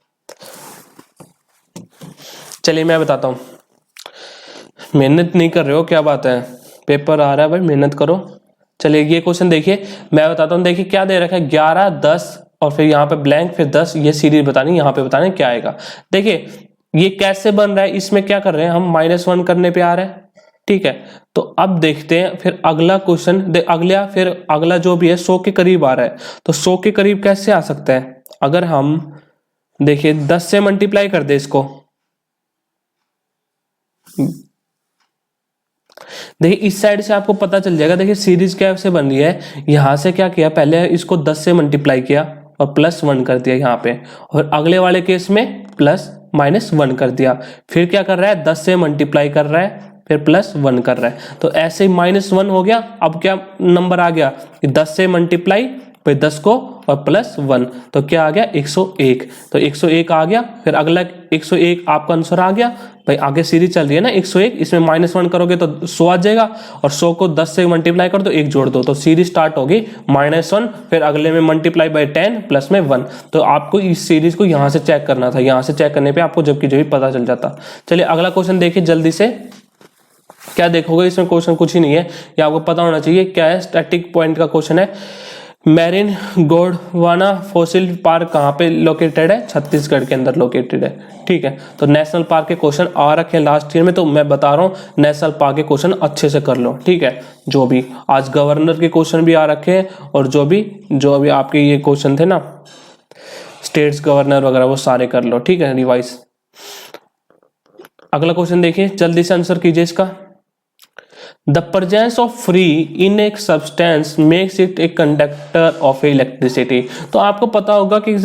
चलिए मैं बताता हूं, मेहनत नहीं कर रहे हो क्या बात है, पेपर आ रहा है भाई मेहनत करो। चलिए ये क्वेश्चन देखिए मैं बताता हूं, देखिए क्या दे रखा है 11 10 और फिर यहाँ पे ब्लैंक फिर 10, ये सीरीज बतानी, यहाँ पे बताना क्या आएगा। देखिए ये कैसे बन रहा है, इसमें क्या कर रहे हैं हम -1 करने पे आ रहे हैं। ठीक है, तो अब देखते हैं फिर अगला क्वेश्चन, फिर अगला जो भी है 100 के करीब आ रहा है, तो 100 के करीब कैसे आ सकता है, अगर हम देखिए 10 से मल्टीप्लाई कर दे इसको। देखिए इस साइड से आपको पता चल जाएगा, देखिए सीरीज कैसे बन रही है, यहां से क्या किया पहले इसको 10 से मल्टीप्लाई किया और +1 कर दिया यहाँ पे, और अगले वाले केस में +-1 कर दिया, फिर क्या कर रहा है 10 से मल्टीप्लाई कर रहा है फिर +1 कर रहा है, तो ऐसे ही -1 हो गया। अब क्या नंबर आ गया कि 10 से मल्टीप्लाई फिर 10 को और प्लस 1, तो क्या आ गया 101। तो 101 आ गया। फिर अगला 101 आपका आंसर आ गया भाई। आगे सीरीज चल रही है ना 101, इसमें -1 करोगे तो 100 आ जाएगा, और 100 को 10 से मल्टीप्लाई कर दो, 1 जोड़ दो, तो सीरीज स्टार्ट होगी -1, फिर अगले में मल्टीप्लाई बाय 10 प्लस में 1। तो आपको इस सीरीज को यहां से चेक करना था, यहां से चेक करने पे आपको जबकि जब पता चल जाता। चलिए अगला क्वेश्चन देखिए जल्दी से। क्या देखोगे इसमें, क्वेश्चन कुछ ही नहीं है, ये आपको पता होना चाहिए क्या है। स्टैटिक पॉइंट का क्वेश्चन है। मैरिन गोंडवाना फॉसिल पार्क कहाँ पे लोकेटेड है? छत्तीसगढ़ के अंदर लोकेटेड है। ठीक है, तो नेशनल पार्क के क्वेश्चन आ रखे हैं लास्ट ईयर में, तो मैं बता रहा हूँ नेशनल पार्क के क्वेश्चन अच्छे से कर लो। ठीक है, जो भी आज गवर्नर के क्वेश्चन भी आ रखे हैं, और जो भी आपके ये क्वेश्चन थे ना स्टेट्स गवर्नर वगैरह, वो सारे कर लो। ठीक है, रिवाइज। अगला क्वेश्चन देखिए, जल्दी से आंसर कीजिए इसका। The presence of free in a substance makes it a conductor of electricity। तो आपको पता होगा कि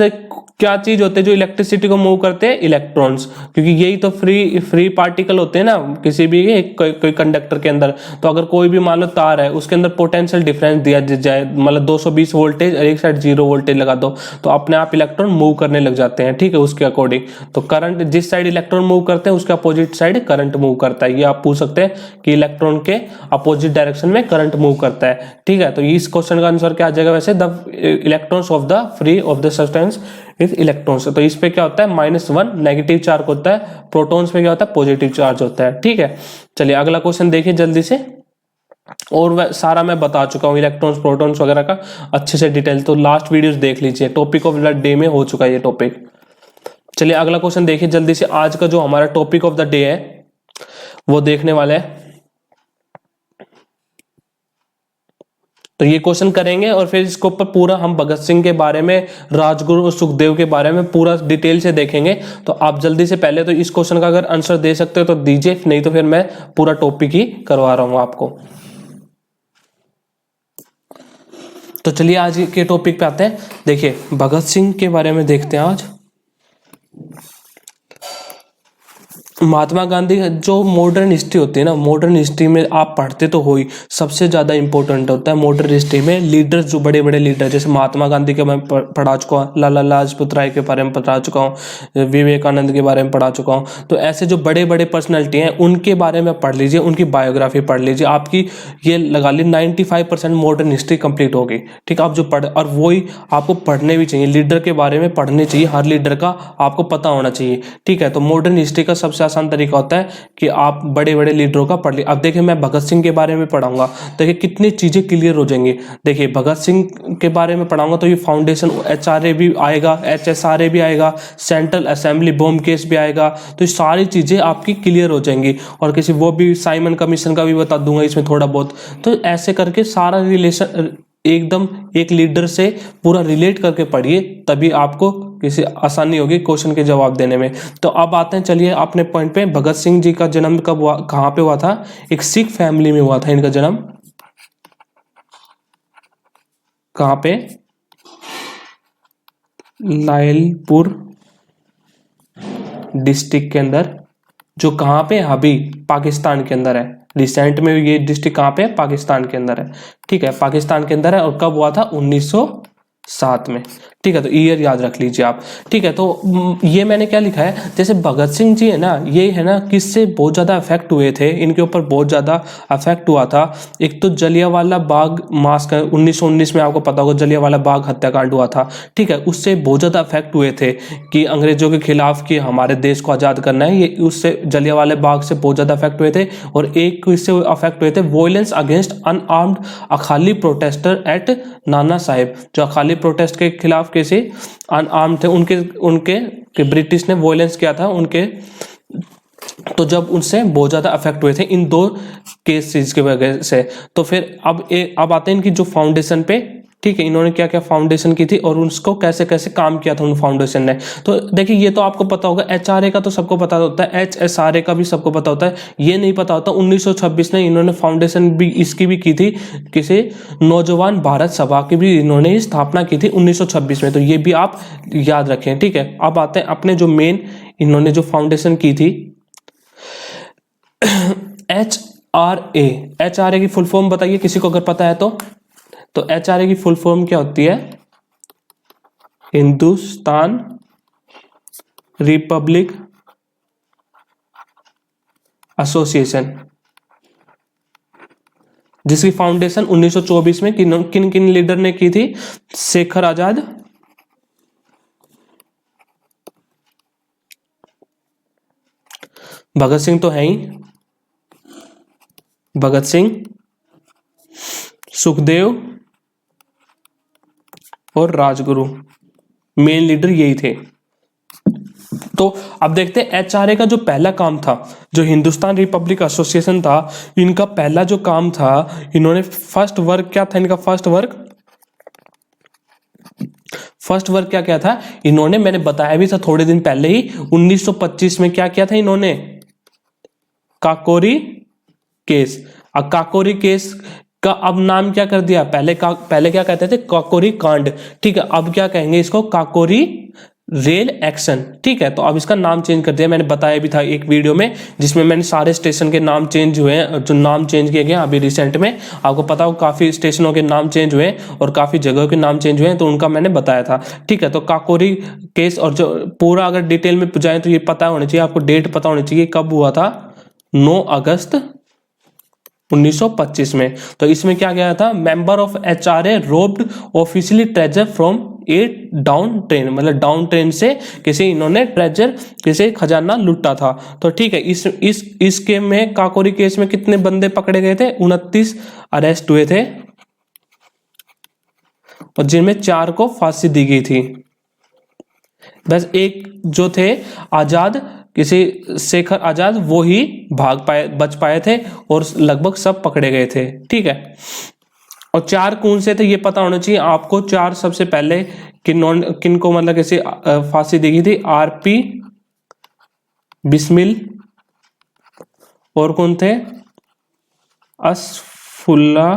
क्या चीज होते हैं जो इलेक्ट्रिसिटी को मूव करते हैं? इलेक्ट्रॉन्स, क्योंकि यही तो फ्री पार्टिकल होते हैं ना किसी भी कोई कंडक्टर के अंदर। तो अगर कोई भी मान लो तार है, उसके अंदर पोटेंशियल डिफरेंस दिया जाए, मतलब 220 वोल्टेज और एक साइड 0 वोल्टेज लगा दो, तो अपने आप इलेक्ट्रॉन मूव करने लग जाते हैं। ठीक है, उसके अकॉर्डिंग तो करंट जिस साइड इलेक्ट्रॉन मूव करते हैं उसके अपोजिट साइड करंट मूव करता है। ये आप पूछ सकते हैं कि इलेक्ट्रॉन के अपोजिट डायरेक्शन में करंट मूव करता है। ठीक है, तो इस क्वेश्चन का आंसर क्या आ जाएगा वैसे? The electrons of the free of the substance is electrons. तो इस पे क्या होता है? -1 नेगेटिव चार्ज होता है, प्रोटॉन्स पे क्या होता है? पॉजिटिव चार्ज होता है। ठीक है, चलिए अगला क्वेश्चन देखिए जल्दी से। और सारा मैं बता चुका हूँ इलेक्ट्रॉन्स प्रोटॉन्स वगैरह का अच्छे से डिटेल, तो लास्ट वीडियोस देख लीजिए। टॉपिक ऑफ द डे में हो चुका है ये टॉपिक। चलिए अगला क्वेश्चन देखिए जल्दी से। आज का जो हमारा टॉपिक ऑफ द डे है वो देखने वाले हैं, तो ये क्वेश्चन करेंगे और फिर इसके ऊपर पूरा हम भगत सिंह के बारे में, राजगुरु और सुखदेव के बारे में पूरा डिटेल से देखेंगे। तो आप जल्दी से पहले तो इस क्वेश्चन का अगर आंसर दे सकते हो तो दीजिए, नहीं तो फिर मैं पूरा टॉपिक ही करवा रहा हूं आपको। तो चलिए आज के टॉपिक पे आते हैं। देखिए भगत सिंह के बारे में देखते हैं आज। महात्मा गांधी जो मॉडर्न हिस्ट्री होती है ना, मॉडर्न हिस्ट्री में आप पढ़ते तो हो ही, सबसे ज्यादा इंपॉर्टेंट होता है मॉडर्न हिस्ट्री में लीडर्स, जो बड़े बड़े लीडर, जैसे महात्मा गांधी के मैं पढ़ा चुका हूँ, लाला लाजपत राय के बारे में पढ़ा चुका हूँ, विवेकानंद के बारे में पढ़ा चुका हूँ। तो ऐसे जो बड़े बड़े पर्सनैलिटी हैं उनके बारे में पढ़ लीजिए, उनकी बायोग्राफी पढ़ लीजिए, आपकी ये लगा ली 95% मॉडर्न हिस्ट्री कंप्लीट होगी। ठीक है, आप जो पढ़, और वही आपको पढ़ने भी चाहिए, लीडर के बारे में पढ़ने चाहिए, हर लीडर का आपको पता होना चाहिए। ठीक है, तो मॉडर्न हिस्ट्री का सबसे आसान तरीका होता है कि आप बड़े बड़े लीडरों का पढ़ लीजिए। अब देखिए मैं भगत सिंह के बारे में पढ़ाऊंगा, देखिए कितनी चीजें क्लियर हो जाएंगी। देखिए भगत सिंह के बारे में पढ़ाऊंगा तो ये फाउंडेशन HRA भी आएगा, HSRA भी आएगा, सेंट्रल असेंबली बॉम्ब केस भी आएगा, तो ये सारी चीजें आपकी क्लियर हो जाएंगी। और किसी वो भी साइमन कमीशन का भी बता दूंगा इसमें थोड़ा बहुत। तो ऐसे करके सारा रिलेशन एकदम एक लीडर से पूरा रिलेट करके पढ़िए, तभी आपको किसी आसानी होगी क्वेश्चन के जवाब देने में। तो अब आते हैं चलिए अपने पॉइंट पे। भगत सिंह जी का जन्म कब हुआ, कहाँ पे हुआ था? एक सिख फैमिली में हुआ था इनका जन्म। कहाँ पे? लायलपुर डिस्ट्रिक्ट के अंदर, जो कहाँ पे? अभी पाकिस्तान के अंदर है। रिसेंट में ये डिस्ट्रिक्ट कहाँ पे है? पाकिस्तान के अंदर है। ठीक है, पाकिस्तान के अंदर है। और कब हुआ था? 1907 में। ठीक है, तो ईयर याद रख लीजिए आप। ठीक है, तो ये मैंने क्या लिखा है, जैसे भगत सिंह जी है ना, ये है ना किससे बहुत ज्यादा अफेक्ट हुए थे, इनके ऊपर बहुत ज्यादा अफेक्ट हुआ था। एक तो जलियांवाला बाग मास्क 1919 में, आपको पता होगा जलियांवाला बाग हत्याकांड हुआ था। ठीक है, उससे बहुत ज्यादा अफेक्ट हुए थे कि अंग्रेजों के खिलाफ कि हमारे देश को आजाद करना है, ये उससे जलियांवाला बाग से बहुत ज्यादा अफेक्ट हुए थे। और एक इससे अफेक्ट हुए थे violence against unarmed Akali protester at Nana Sahib, जो अकाली प्रोटेस्ट के खिलाफ कैसे अनआर्म थे, उनके ब्रिटिश ने वॉयलेंस किया था उनके, तो जब उनसे बहुत ज्यादा अफेक्ट हुए थे इन दो केसेस की वजह से। तो फिर अब आते हैं इनकी जो फाउंडेशन पे। ठीक है, इन्होंने क्या क्या फाउंडेशन की थी और उसको कैसे कैसे काम किया था उन फाउंडेशन ने। तो देखिए ये तो आपको पता होगा, HRA का तो सबको पता होता है, HSRA का भी सबको पता होता है। ये नहीं पता होता 1926 में इन्होंने फाउंडेशन भी इसकी भी की थी, किसी नौजवान भारत सभा की भी इन्होंने स्थापना की थी 1926 में। तो ये भी आप याद रखें। ठीक है, अब आते हैं अपने जो मेन इन्होंने जो फाउंडेशन की थी HRA की फुल फॉर्म बताइए किसी को अगर पता है तो HRA की फुल फॉर्म क्या होती है? हिंदुस्तान रिपब्लिक एसोसिएशन, जिसकी फाउंडेशन 1924 में किन किन लीडर ने की थी? शेखर आजाद, भगत सिंह तो है ही, भगत सिंह, सुखदेव और राजगुरु, मेन लीडर यही थे। तो अब देखते हैं एचआरए का जो पहला काम था, जो हिंदुस्तान रिपब्लिक एसोसिएशन था, इनका पहला जो काम था, इन्होंने फर्स्ट वर्क क्या था? इनका फर्स्ट वर्क क्या क्या था? इन्होंने, मैंने बताया भी था थोड़े दिन पहले ही, 1925 में क्या किया था इन्होंने? काकोरी केस। अब काकोरी केस का अब नाम क्या कर दिया? पहले क्या कहते थे? काकोरी कांड। ठीक है, अब क्या कहेंगे इसको? Kakori rail action. ठीक है, तो अब इसका नाम चेंज कर दिया। मैंने बताया भी था एक वीडियो में, जिसमें मैंने सारे स्टेशन के नाम चेंज हुए हैं, जो नाम चेंज किए गए अभी रिसेंट में। आपको पता हो काफी स्टेशनों के नाम चेंज हुए और काफी जगहों के नाम चेंज हुए हैं, तो उनका मैंने बताया था। ठीक है, तो काकोरी केस, और जो पूरा अगर डिटेल में जाए तो ये पता होना चाहिए आपको, डेट पता होनी चाहिए कब हुआ था, 9 अगस्त 1925 में। तो इसमें क्या गया था? Member of HRA robed officially treasure from A down train, मतलब डाउन ट्रेन से किसी इन्होंने ट्रेजर, किसी खजाना लूटा था। तो ठीक है, इसके में काकोरी केस में कितने बंदे पकड़े गए थे? 29 अरेस्ट हुए थे, और जिनमें 4 को फांसी दी गई थी। बस एक जो थे आजाद, किसी शेखर आजाद, वो ही बच पाए थे, और लगभग सब पकड़े गए थे। ठीक है, और 4 कौन से थे ये पता होना चाहिए आपको। 4 सबसे पहले किन को मतलब किसी फांसी दी गई थी? आरपी बिस्मिल, और कौन थे? असफुल्ला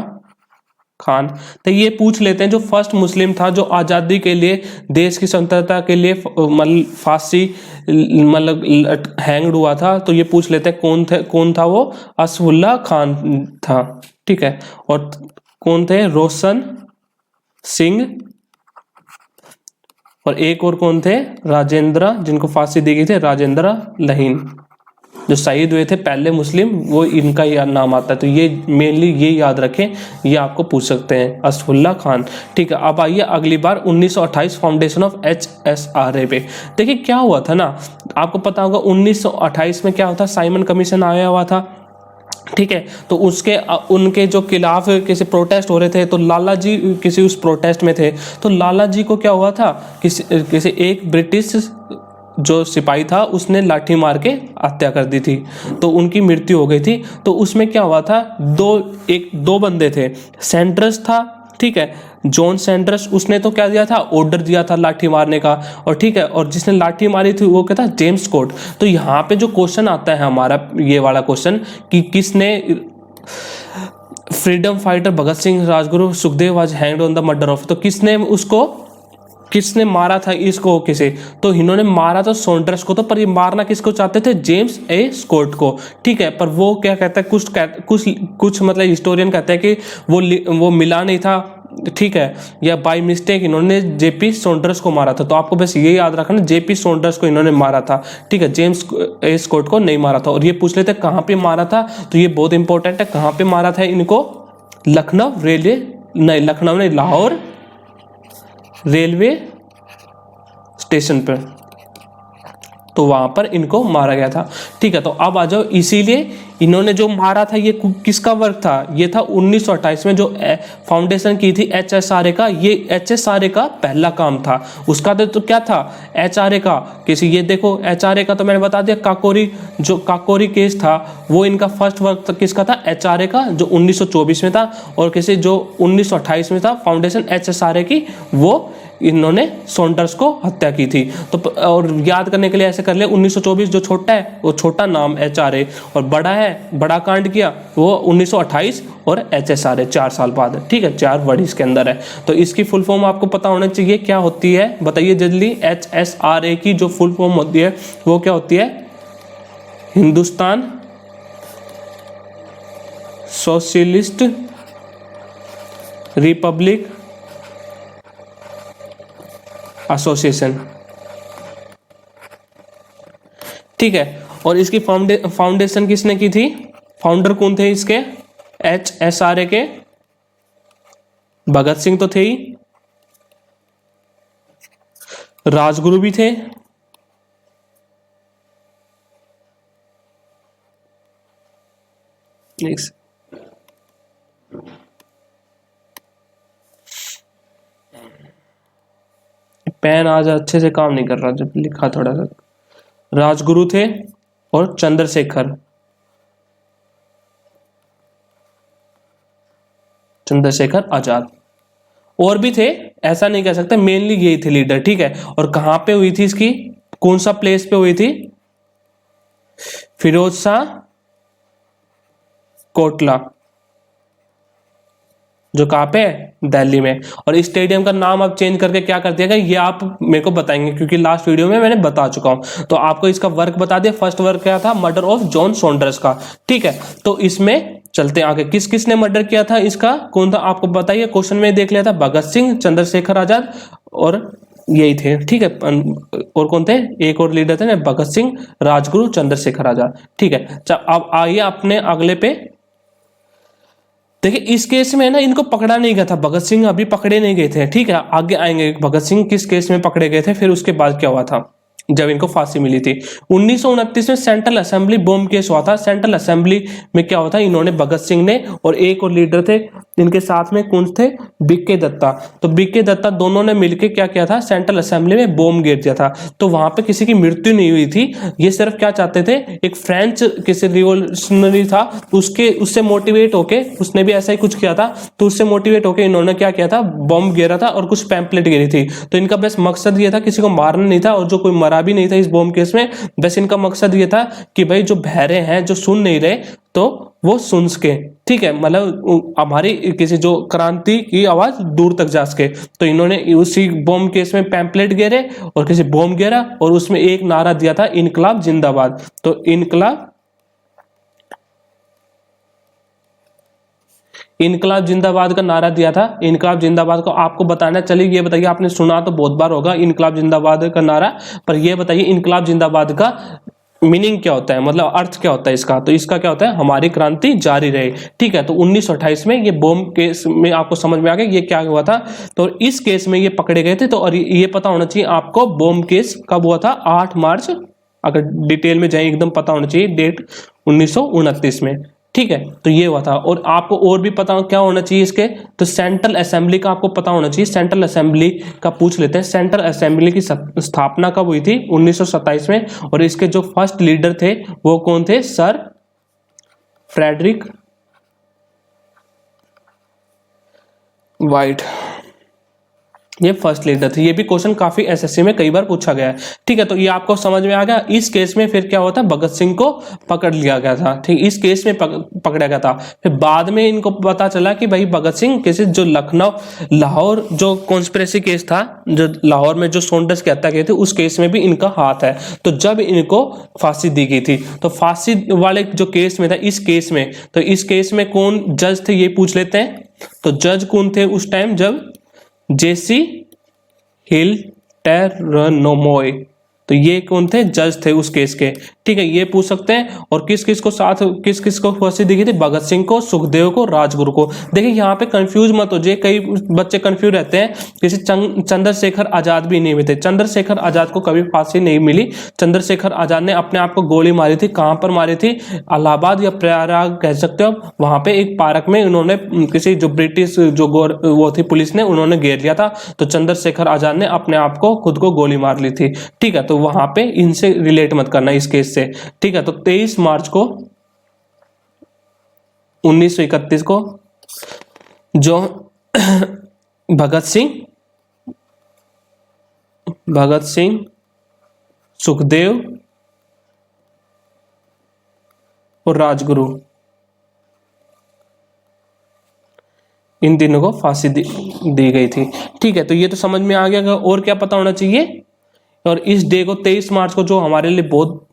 खान। तो ये पूछ लेते हैं, जो फर्स्ट मुस्लिम था जो आज़ादी के लिए, देश की स्वतंत्रता के लिए मतलब फांसी, मतलब हैंग्ड हुआ था, तो ये पूछ लेते हैं कौन था वो? असफुल्ला खान था। ठीक है, और कौन थे? रोशन सिंह, और एक और कौन थे? राजेंद्र, जिनको फांसी दी गई थी, राजेंद्र लहीन, जो शहीद हुए थे पहले मुस्लिम, वो इनका नाम आता है। तो ये मेनली ये याद रखें, ये आपको पूछ सकते हैं, असफुल्ला खान। ठीक है, अब आइए अगली बार 1928 फाउंडेशन ऑफ एचएसआरए पे। देखिए क्या हुआ था ना, आपको पता होगा 1928 में क्या होता? साइमन कमीशन आया हुआ था। ठीक है, तो उनके जो खिलाफ किसी प्रोटेस्ट हो रहे थे, तो लाला जी किसी उस प्रोटेस्ट में थे। तो लाला जी को क्या हुआ था? किसी एक ब्रिटिश जो सिपाही था, उसने लाठी मार के हत्या कर दी थी, तो उनकी मृत्यु हो गई थी। तो उसमें क्या हुआ था? दो बंदे थे, सेंड्रस था, ठीक है, जॉन सेंड्रस, उसने तो क्या दिया था? ऑर्डर दिया था लाठी मारने का, और ठीक है, और जिसने लाठी मारी थी वो क्या था? James Scott. तो यहाँ पे जो क्वेश्चन आता है हमारा, ये वाला क्वेश्चन, कि किसने freedom fighter Bhagat Singh, Rajguru, Sukhdev was hanged on the murder of, तो किसने मारा था इसको? किसे? तो इन्होंने मारा तो सॉन्डर्स को, तो पर ये मारना किसको चाहते थे? जेम्स ए स्कॉट को। ठीक है, पर वो क्या कहता है, कुछ मतलब हिस्टोरियन कहते हैं कि वो मिला नहीं था, ठीक है, या बाय मिस्टेक इन्होंने जेपी सॉन्डर्स को मारा था। तो आपको बस ये याद रखना, जेपी सॉन्डर्स को इन्होंने मारा था। ठीक है, जेम्स ए स्कॉट को नहीं मारा था। और ये पूछ लेते कहाँ पे मारा था, तो ये बहुत इंपॉर्टेंट है, कहाँ पे मारा था इनको? लखनऊ नहीं, लाहौर रेलवे स्टेशन पर, तो वहां पर इनको मारा गया था। ठीक है, तो अब आ जाओ, इसीलिए इन्होंने जो मारा था ये किसका वर्क था? ये था 1928 में जो फाउंडेशन की थी एचएसआरए का, ये एचएसआरए का पहला काम था। उसका तो क्या था? एचआरए का किसी, ये देखो एचआरए का तो मैंने बता दिया, काकोरी केस था, वो इनका फर्स्ट वर्क किसका था? एचआरए का, जो 1924 में था, और किसी जो 1928 में था फाउंडेशन एचएसआरए की, वो इन्होंने सॉन्डर्स को हत्या की थी। तो और याद करने के लिए ऐसे कर ले, 1924 जो छोटा है वो छोटा नाम एचआरए, और बड़ा है, बड़ा कांड किया वो 1928, और एचएसआरए 4 साल बाद। ठीक है, 4 वर्ड इसके अंदर है। तो इसकी फुल फॉर्म आपको पता होना चाहिए क्या होती है, बताइए जल्दी। एचएसआरए की जो फुल फॉर्म होती है वो क्या होती है? हिंदुस्तान सोशलिस्ट रिपब्लिक एसोसिएशन, ठीक है। और इसकी फाउंडेशन किसने की थी, फाउंडर कौन थे इसके, HSRA के भगत सिंह तो थे ही, राजगुरु भी थे, नेक्स्ट पेन आज अच्छे से काम नहीं कर रहा जब लिखा थोड़ा सा। राजगुरु थे और चंद्रशेखर आजाद, और भी थे, ऐसा नहीं कह सकते, मेनली यही थे लीडर, ठीक है। और कहां पे हुई थी इसकी, कौन सा प्लेस पे हुई थी, फिरोज शाह कोटला, जो कहां पे है, दिल्ली में। और स्टेडियम का नाम अब चेंज करके क्या कर दिया गया, ये आप मेरे को बताएंगे, क्योंकि लास्ट वीडियो में मैंने बता चुका हूं। तो आपको इसका वर्क बता दिया, फर्स्ट वर्क क्या था, मर्डर ऑफ जॉन सॉन्डर्स का, ठीक है। तो इसमें चलते आगे, किस किस ने मर्डर किया था, इसका कौन था आपको बताइए, क्वेश्चन में देख लिया था, भगत सिंह, चंद्रशेखर आजाद और यही थे, ठीक है। और कौन थे, एक और लीडर थे ना, भगत सिंह, राजगुरु, चंद्रशेखर आजाद, ठीक है। अब आइए अपने अगले पे, देखिए इस केस में ना इनको पकड़ा नहीं गया था, भगत सिंह अभी पकड़े नहीं गए थे, ठीक है। आगे आएंगे भगत सिंह किस केस में पकड़े गए थे, फिर उसके बाद क्या हुआ था जब इनको फांसी मिली थी। 1929 में सेंट्रल असेंबली बॉम्ब केस हुआ था। सेंट्रल असेंबली में क्या हुआ था, इन्होंने भगत सिंह ने और एक और लीडर थे, इनके साथ में कौन थे, बीके दत्ता। तो बीके दत्ता दोनों ने मिलकर क्या किया था, सेंट्रल असेंबली में बॉम्ब गिर दिया था। तो वहां पे किसी की मृत्यु नहीं हुई थी, ये सिर्फ क्या चाहते थे, एक फ्रेंच किसी रिवॉल्यूशनरी था उससे मोटिवेट होके, उसने भी ऐसा ही कुछ किया था, तो उससे मोटिवेट होके इन्होंने क्या किया था, बॉम्ब गिरा था और कुछ पैम्पलेट गिरी थी। तो इनका बस मकसद ये था, किसी को मारना नहीं था, और जो कोई मरा भी नहीं था इस बॉम्ब केस में, बस इनका मकसद ये था कि भाई जो बहरे हैं, जो सुन नहीं रहे, तो वो सुन सके, ठीक है, मतलब हमारी किसी जो क्रांति की आवाज दूर तक जा सके। तो इन्होंने उसी बॉम्ब केस में पैम्पलेट गिरे और किसी बॉम्ब गिरा और उसमें एक नारा दिया था, इनकलाब जिंदाबाद। तो इनकलाब जिंदाबाद का नारा दिया था। इनकलाब जिंदाबाद को आपको बताना, चलिए ये बताइए, आपने सुना तो बहुत बार होगा इनकलाब जिंदाबाद का नारा, पर ये बताइए इनकलाब जिंदाबाद का मीनिंग क्या होता है, मतलब अर्थ क्या होता है इसका। तो इसका क्या होता है, हमारी क्रांति जारी रहे, ठीक है। तो 1928 में ये बॉम्ब केस में आपको समझ में आ गया ये क्या हुआ था। तो इस केस में ये पकड़े गए थे। तो और ये पता होना चाहिए आपको, बॉम्ब केस कब हुआ था, 8 मार्च, अगर डिटेल में जाए एकदम पता होना चाहिए डेट, 1929 में, ठीक है। तो ये हुआ था। और आपको और भी पता क्या होना चाहिए इसके, तो सेंट्रल असेंबली का आपको पता होना चाहिए। सेंट्रल असेंबली का पूछ लेते हैं, सेंट्रल असेंबली की स्थापना कब हुई थी, 1927 में। और इसके जो फर्स्ट लीडर थे वो कौन थे, सर फ्रेडरिक वाइट, ये फर्स्ट लीडर थे। ये भी क्वेश्चन काफी एसएससी में कई बार पूछा गया है, ठीक है। तो ये आपको समझ में आ गया। इस केस में फिर क्या होता है, भगत सिंह को पकड़ लिया गया था, ठीक, इस केस में पकड़ा गया था। फिर बाद में इनको पता चला कि भाई भगत सिंह किसी जो लाहौर जो कॉन्स्पिरेसी केस था, जो लाहौर में जो सॉन्डर्स की हत्या की थी, उस केस में भी इनका हाथ है। तो जब इनको फांसी दी गई थी, तो फांसी वाले जो केस में था, इस केस में, तो इस केस में कौन जज थे ये पूछ लेते हैं। तो जज कौन थे उस टाइम, जब जेसी हिल टेरनोमोय, तो ये कौन थे, जज थे उस केस के, ठीक है। ये पूछ सकते हैं। और किस किस को फांसी दी गई थी, भगत सिंह को, सुखदेव को, राजगुरु को। देखिए यहाँ पे कंफ्यूज मत हो जाए, कई बच्चे कंफ्यूज रहते हैं, किसी चंद्रशेखर आजाद भी नहीं हुए थे। चंद्रशेखर आजाद को कभी फांसी नहीं मिली। चंद्रशेखर आजाद ने अपने आप को गोली मारी थी, कहां पर मारी थी, इलाहाबाद या प्रयागराज कह सकते हो, वहां पे एक पार्क में उन्होंने किसी जो ब्रिटिश जो वो थी पुलिस ने, उन्होंने घेर लिया था। तो चंद्रशेखर आजाद ने अपने आप को खुद को गोली मार ली थी, ठीक है। तो वहां पे इनसे रिलेट मत करना इस केस से, ठीक है। तो 23 मार्च को 1931 को जो भगत सिंह, सुखदेव और राजगुरु, इन तीनों को फांसी दी गई थी, ठीक है। तो ये तो समझ में आ गया। और क्या पता होना चाहिए, और इस डे को 23 मार्च को जो हमारे लिए बहुत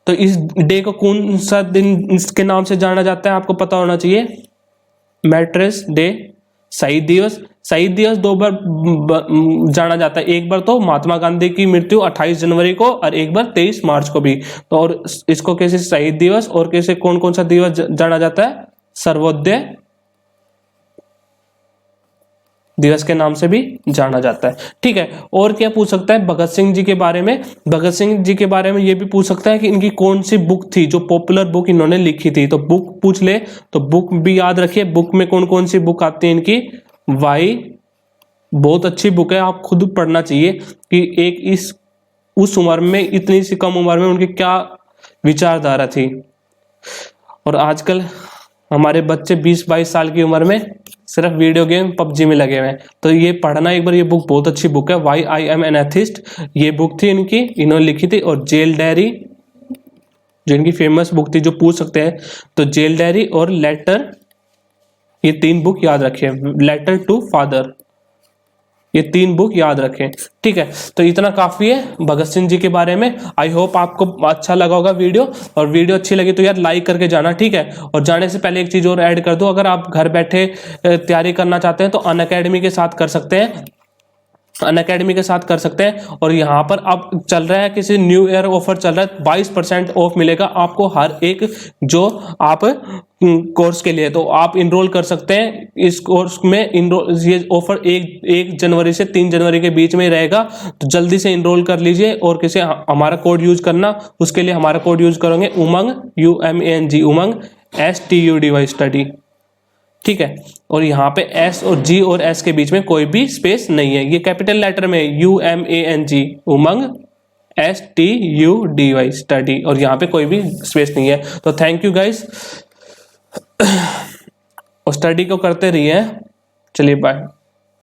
तो इस डे को कौन सा दिन इसके नाम से जाना जाता है आपको पता होना चाहिए, मैट्रेस डे, शहीद दिवस, शहीद दिवस दो बार जाना जाता है, एक बार तो महात्मा गांधी की मृत्यु 28 जनवरी को और एक बार 23 मार्च को भी। तो और इसको कैसे शहीद दिवस और कैसे कौन कौन सा दिवस जाना जाता है, सर्वोदय दिवस के नाम से भी जाना जाता है। ठीक है, और क्या पूछ सकता है भगत सिंह जी के बारे में, भगत सिंह जी के बारे में ये भी पूछ सकता है कि इनकी कौन सी बुक थी जो पॉपुलर बुक इन्होंने लिखी थी। तो बुक पूछ ले तो बुक भी याद रखिए, बुक में कौन कौन सी बुक आती है इनकी। वाई बहुत अच्छी बुक है, आप खुद पढ़ना चाहिए कि एक इस उस उम्र में, इतनी सी कम उम्र में उनकी क्या विचारधारा थी। और आजकल हमारे बच्चे 20-22 साल की उम्र में सिर्फ वीडियो गेम पबजी में लगे हुए हैं, तो ये पढ़ना एक बार, ये बुक बहुत अच्छी बुक है, why I am an atheist, ये बुक थी इनकी, इन्होंने लिखी थी। और जेल डायरी जो इनकी फेमस बुक थी, जो पूछ सकते हैं, तो जेल डायरी और लेटर, ये 3 बुक याद रखें, लेटर टू फादर, ये 3 बुक याद रखें। ठीक है, तो इतना काफी है भगत सिंह जी के बारे में। आई होप आपको अच्छा लगा होगा वीडियो, और वीडियो अच्छी लगी तो यार लाइक करके जाना। ठीक है, और जाने से पहले एक चीज और ऐड कर दो, अगर आप घर बैठे तैयारी करना चाहते हैं तो अनअकैडमी के साथ कर सकते हैं, अनअकैडमी के साथ कर सकते हैं। और यहाँ पर अब चल रहा है किसी न्यू ईयर ऑफर चल रहा है, 22% ऑफ मिलेगा आपको हर एक जो आप कोर्स के लिए, तो आप इनरोल कर सकते हैं इस कोर्स में। इनरोल, ये ऑफर 1 जनवरी से 3 जनवरी के बीच में रहेगा, तो जल्दी से इनरोल कर लीजिए। और किसी हमारा कोड यूज करना, उसके लिए हमारा कोड यूज करोगे उमंग, UMANG, उमंग STUDY स्टडी। ठीक है, और यहाँ पे S और G और S के बीच में कोई भी स्पेस नहीं है, ये कैपिटल लेटर में UMANG, उमंग STUDY स्टडी, और यहाँ पे कोई भी स्पेस नहीं है। तो थैंक यू गाइस, और स्टडी को करते रहिए। चलिए बाय।